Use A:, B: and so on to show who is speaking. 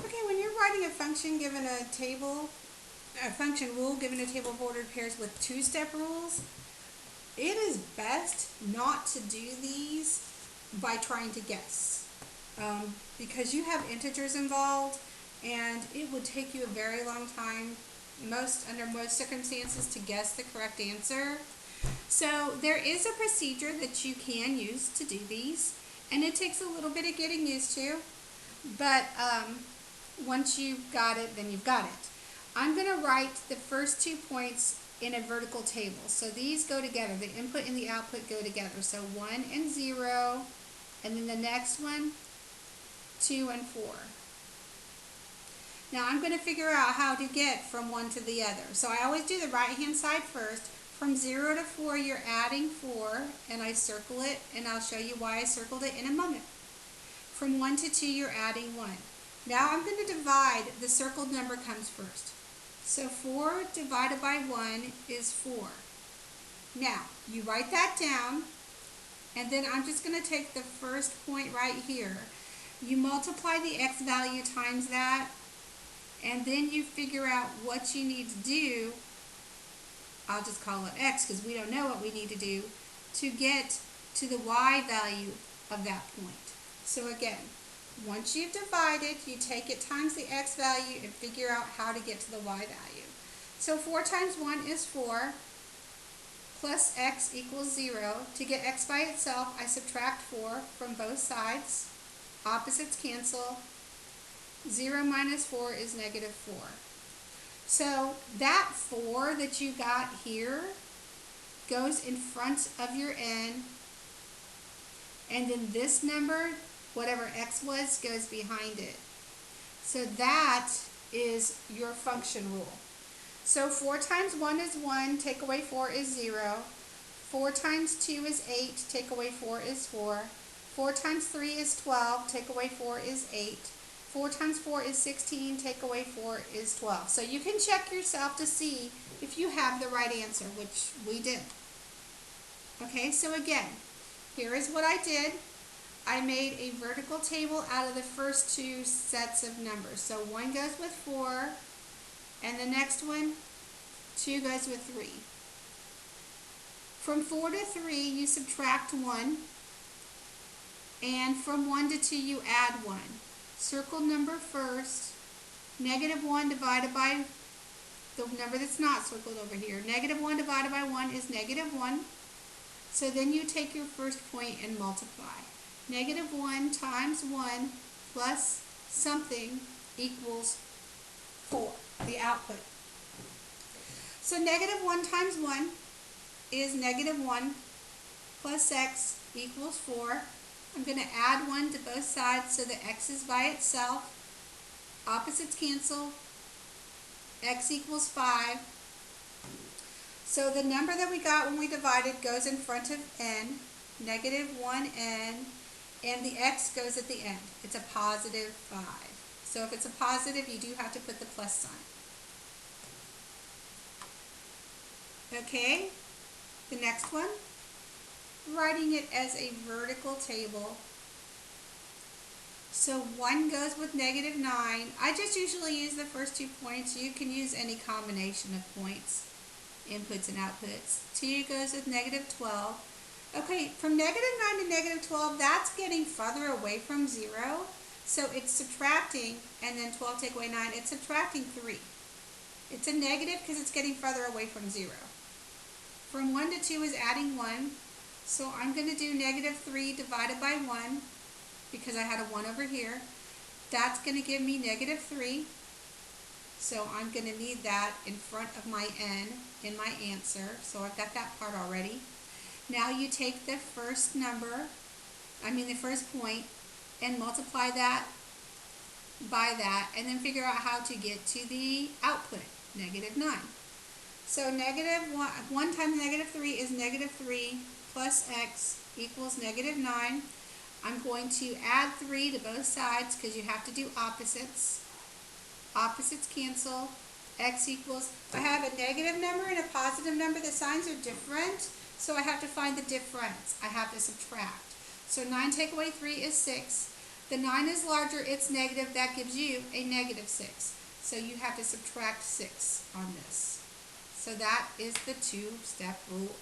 A: Okay, when you're writing a function given a table, a function rule given a table of ordered pairs with two-step rules, it is best not to do these by trying to guess. Because you have integers involved and it would take you a very long time, under most circumstances, to guess the correct answer. So there is a procedure that you can use to do these, and it takes a little bit of getting used to, but once you've got it, then you've got it. I'm going to write the first 2 points in a vertical table. So these go together. The input and the output go together. So 1 and 0, and then the next one, 2 and 4. Now I'm going to figure out how to get from one to the other. So I always do the right hand side first. From 0 to 4, you're adding 4, and I circle it, and I'll show you why I circled it in a moment. From 1 to 2, you're adding 1. Now I'm going to divide. The circled number comes first. So 4 divided by 1 is 4. Now, you write that down, and then I'm just going to take the first point right here. You multiply the x value times that, and then you figure out what you need to do. I'll just call it x because we don't know what we need to do to get to the y value of that point. So again, once you've divided, you take it times the x value and figure out how to get to the y value. So 4 times 1 is 4, plus x equals 0. To get x by itself, I subtract 4 from both sides. Opposites cancel. 0 minus 4 is negative 4. So that 4 that you got here goes in front of your n, and then this number, whatever x was, goes behind it. So that is your function rule. So 4 times 1 is 1, take away 4 is 0. 4 times 2 is 8, take away 4 is 4. 4 times 3 is 12, take away 4 is 8. 4 times 4 is 16, take away 4 is 12. So you can check yourself to see if you have the right answer, which we did. Okay, so again, here is what I did. I made a vertical table out of the first 2 sets of numbers. So 1 goes with 4, and the next one, 2 goes with 3. From 4 to 3, you subtract 1, and from 1 to 2, you add 1. Circle number first, negative 1 divided by the number that's not circled over here. Negative 1 divided by 1 is negative 1. So then you take your first point and multiply. Negative 1 times 1 plus something equals 4, the output. So negative 1 times 1 is negative 1 plus x equals 4. I'm going to add 1 to both sides so that x is by itself. Opposites cancel. X equals 5. So the number that we got when we divided goes in front of n, negative 1n, and the x goes at the end. It's a positive 5. So if it's a positive, you do have to put the plus sign. Okay, the next one, writing it as a vertical table. So 1 goes with negative 9. I just usually use the first 2 points. You can use any combination of points, inputs and outputs. 2 goes with negative 12. Okay, from negative 9 to negative 12, that's getting farther away from 0. So it's subtracting, and then 12 take away 9, it's subtracting 3. It's a negative because it's getting farther away from 0. From 1 to 2 is adding 1. So I'm going to do negative 3 divided by 1 because I had a 1 over here. That's going to give me negative 3. So I'm going to need that in front of my n in my answer. So I've got that part already. Now you take the first the first point, and multiply that by that, and then figure out how to get to the output, negative 9. So negative 1 times negative 3 is negative 3 plus x equals negative 9. I'm going to add 3 to both sides because you have to do opposites. Opposites cancel. X equals, I have a negative number and a positive number. The signs are different, so I have to find the difference. I have to subtract. So 9 take away 3 is 6. The 9 is larger, it's negative, that gives you a negative 6. So you have to subtract 6 on this. So that is the two-step rule.